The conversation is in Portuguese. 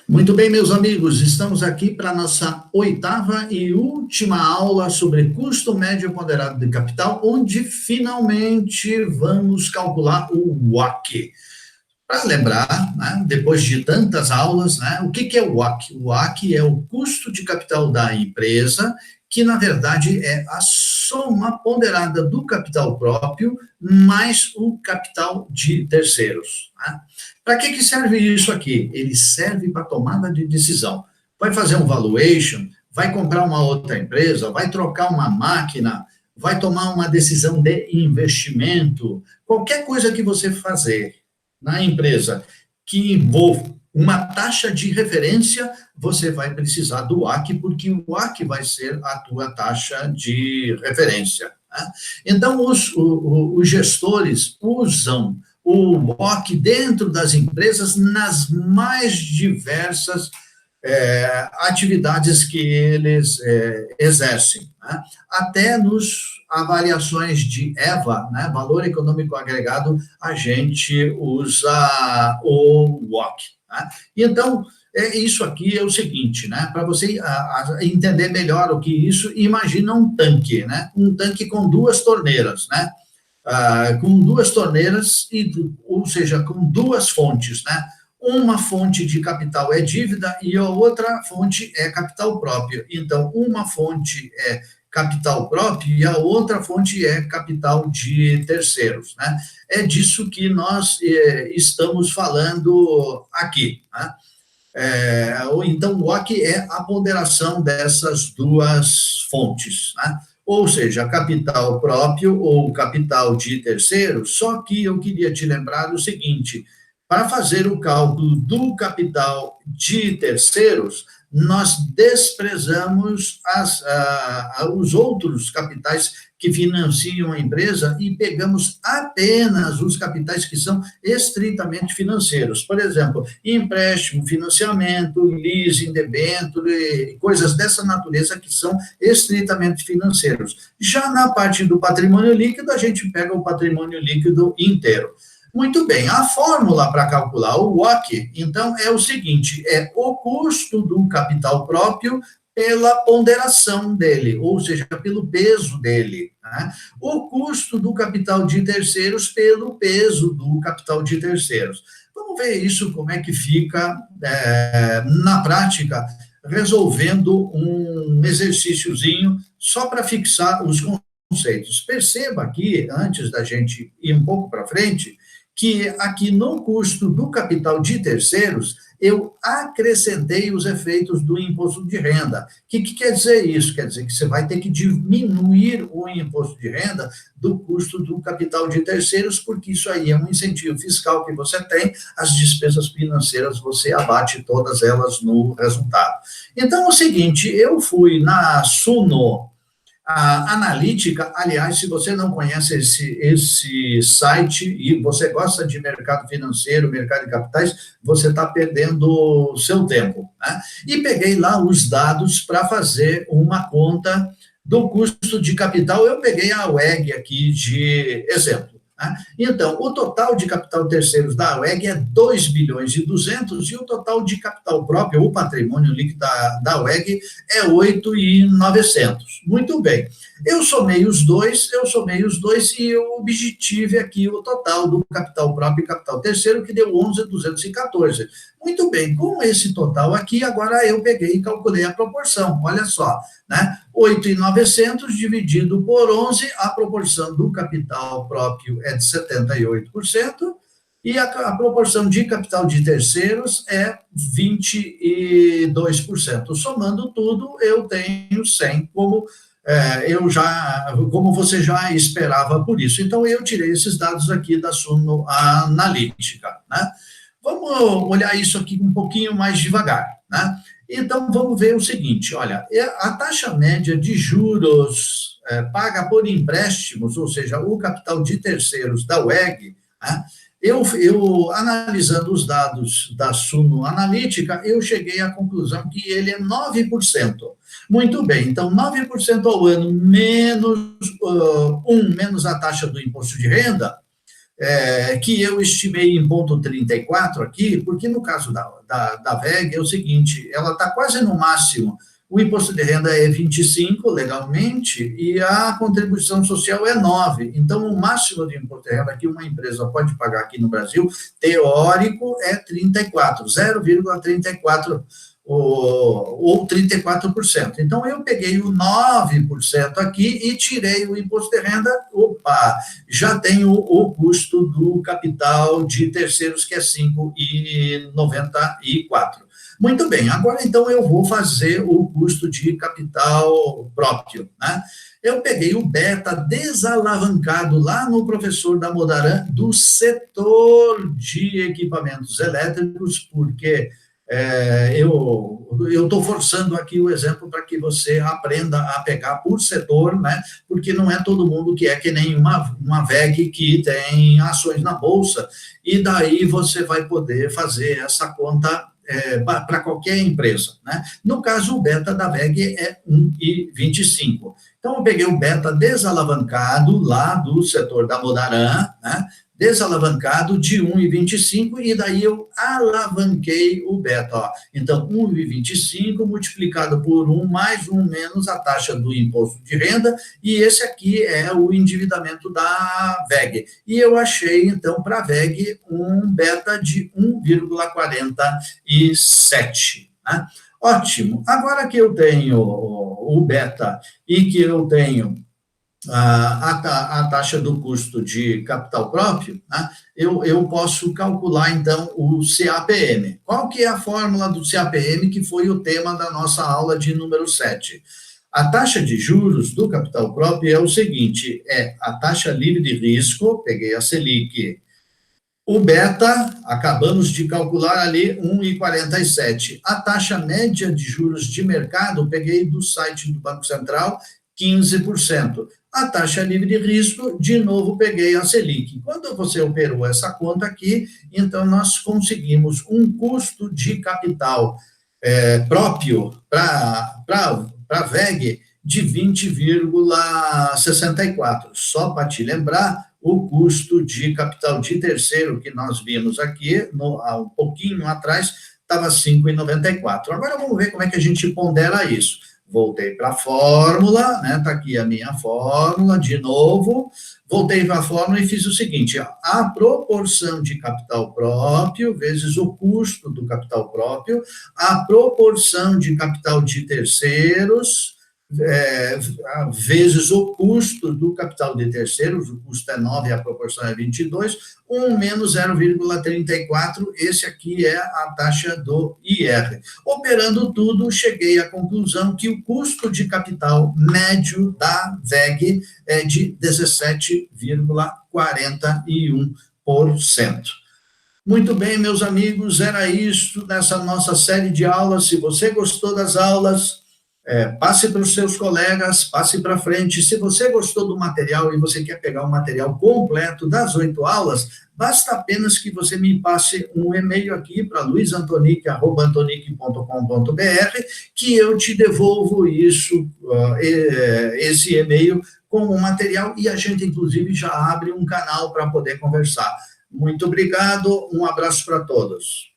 Muito bem, meus amigos, estamos aqui para a nossa oitava e última aula sobre custo médio ponderado de capital, onde finalmente vamos calcular o WACC. Para lembrar, né, depois de tantas aulas, né, o que é o WACC? O WACC é o custo de capital da empresa, que na verdade é a soma ponderada do capital próprio mais o capital de terceiros. Né? Para que serve isso aqui? Ele serve para tomada de decisão. Vai fazer um valuation, vai comprar uma outra empresa, vai trocar uma máquina, vai tomar uma decisão de investimento, qualquer coisa que você fazer na empresa que envolva uma taxa de referência, você vai precisar do WACC, porque o WACC vai ser a tua taxa de referência. Né? Então, os gestores usam o WACC dentro das empresas nas mais diversas atividades que eles exercem, né? Até nos avaliações de EVA, né, Valor Econômico Agregado, a gente usa o WACC. Né? Então, isso aqui é o seguinte, né, para você entender melhor o que isso, imagina um tanque, né, um tanque com duas torneiras, né, com duas torneiras, ou seja, com duas fontes, né, uma fonte de capital é dívida e a outra fonte é capital próprio. Então, uma fonte é capital próprio e a outra fonte é capital de terceiros, né? É disso que nós estamos falando aqui, né? Então, o WACC é a ponderação dessas duas fontes, né? Ou seja, capital próprio ou capital de terceiros, só que eu queria te lembrar o seguinte: para fazer o cálculo do capital de terceiros, nós desprezamos os outros capitais que financiam a empresa e pegamos apenas os capitais que são estritamente financeiros. Por exemplo, empréstimo, financiamento, leasing, debênture, coisas dessa natureza que são estritamente financeiros. Já na parte do patrimônio líquido, a gente pega o patrimônio líquido inteiro. Muito bem, a fórmula para calcular o WACC, então, é o seguinte, é o custo do capital próprio pela ponderação dele, ou seja, pelo peso dele, né? O custo do capital de terceiros pelo peso do capital de terceiros. Vamos ver isso, como é que fica na prática, resolvendo um exercíciozinho só para fixar os conceitos. Perceba aqui, antes da gente ir um pouco para frente, que aqui no custo do capital de terceiros, eu acrescentei os efeitos do imposto de renda. O que quer dizer isso? Quer dizer que você vai ter que diminuir o imposto de renda do custo do capital de terceiros, porque isso aí é um incentivo fiscal que você tem, as despesas financeiras você abate todas elas no resultado. Então, é o seguinte, eu fui na Suno Analítica. Aliás, se você não conhece esse site e você gosta de mercado financeiro, mercado de capitais, você está perdendo o seu tempo, né? E peguei lá os dados para fazer uma conta do custo de capital. Eu peguei a WEG aqui de exemplo. Então, o total de capital terceiros da WEG é 2 bilhões e 200 e o total de capital próprio, o patrimônio líquido da WEG, é 8 e 900. Muito bem. Eu somei os dois e eu obtive aqui o total do capital próprio e capital terceiro, que deu 11.214. Muito bem, com esse total aqui, agora eu peguei e calculei a proporção, olha só, né? 8.900 dividido por 11, a proporção do capital próprio é de 78%, e a proporção de capital de terceiros é 22%. Somando tudo, eu tenho 100, como você já esperava por isso. Então, eu tirei esses dados aqui da Suno Analítica, né? Vamos olhar isso aqui um pouquinho mais devagar, né? Então, vamos ver o seguinte, olha, a taxa média de juros paga por empréstimos, ou seja, o capital de terceiros da WEG, né? Eu analisando os dados da Suno Analítica, eu cheguei à conclusão que ele é 9%. Muito bem, então 9% ao ano, menos a taxa do imposto de renda, que eu estimei em ponto 34 aqui, porque no caso da VEG é o seguinte, ela está quase no máximo, o imposto de renda é 25 legalmente e a contribuição social é 9. Então, o máximo de imposto de renda que uma empresa pode pagar aqui no Brasil, teórico, é 34, 0,34 ou 34%. Então, eu peguei o 9% aqui e tirei o imposto de renda, opa, já tenho o custo do capital de terceiros, que é 5,94. Muito bem, agora então eu vou fazer o custo de capital próprio, né? Eu peguei o beta desalavancado lá no professor Damodaran do setor de equipamentos elétricos, porque eu estou forçando aqui o exemplo para que você aprenda a pegar por setor, né? Porque não é todo mundo que é que nem uma VEG que tem ações na bolsa, e daí você vai poder fazer essa conta para qualquer empresa, né? No caso, o beta da VEG é 1,25. Então, eu peguei o beta desalavancado lá do setor Damodaran, né? Desalavancado de 1,25, e daí eu alavanquei o beta. Ó. Então, 1,25 multiplicado por 1 mais 1 menos a taxa do imposto de renda, e esse aqui é o endividamento da VEG. E eu achei, então, para a VEG, um beta de 1,47. Né? Ótimo. Agora que eu tenho o beta e que eu tenho a taxa do custo de capital próprio, né, eu posso calcular, então, o CAPM. Qual que é a fórmula do CAPM, que foi o tema da nossa aula de número 7? A taxa de juros do capital próprio é o seguinte, é a taxa livre de risco, peguei a Selic, o beta, acabamos de calcular ali, 1,47. A taxa média de juros de mercado, peguei do site do Banco Central, 15%. A taxa livre de risco, de novo, peguei a Selic. Quando você operou essa conta aqui, então nós conseguimos um custo de capital próprio para a VEG de 20,64. Só para te lembrar, o custo de capital de terceiro que nós vimos aqui, há um pouquinho atrás, estava 5,94. Agora vamos ver como é que a gente pondera isso. Voltei para a fórmula, né? Está aqui a minha fórmula, de novo. Voltei para a fórmula e fiz o seguinte: ó, a proporção de capital próprio vezes o custo do capital próprio, a proporção de capital de terceiros, vezes o custo do capital de terceiros, o custo é 9 e a proporção é 22, 1 menos 0,34, esse aqui é a taxa do IR. Operando tudo, cheguei à conclusão que o custo de capital médio da VEG é de 17,41%. Muito bem, meus amigos, era isso nessa nossa série de aulas. Se você gostou das aulas, passe para os seus colegas, passe para frente. Se você gostou do material e você quer pegar o material completo das 8 aulas, basta apenas que você me passe um e-mail aqui para luisantonic@antonic.com.br, que eu te devolvo esse e-mail com o material, e a gente, inclusive, já abre um canal para poder conversar. Muito obrigado, um abraço para todos.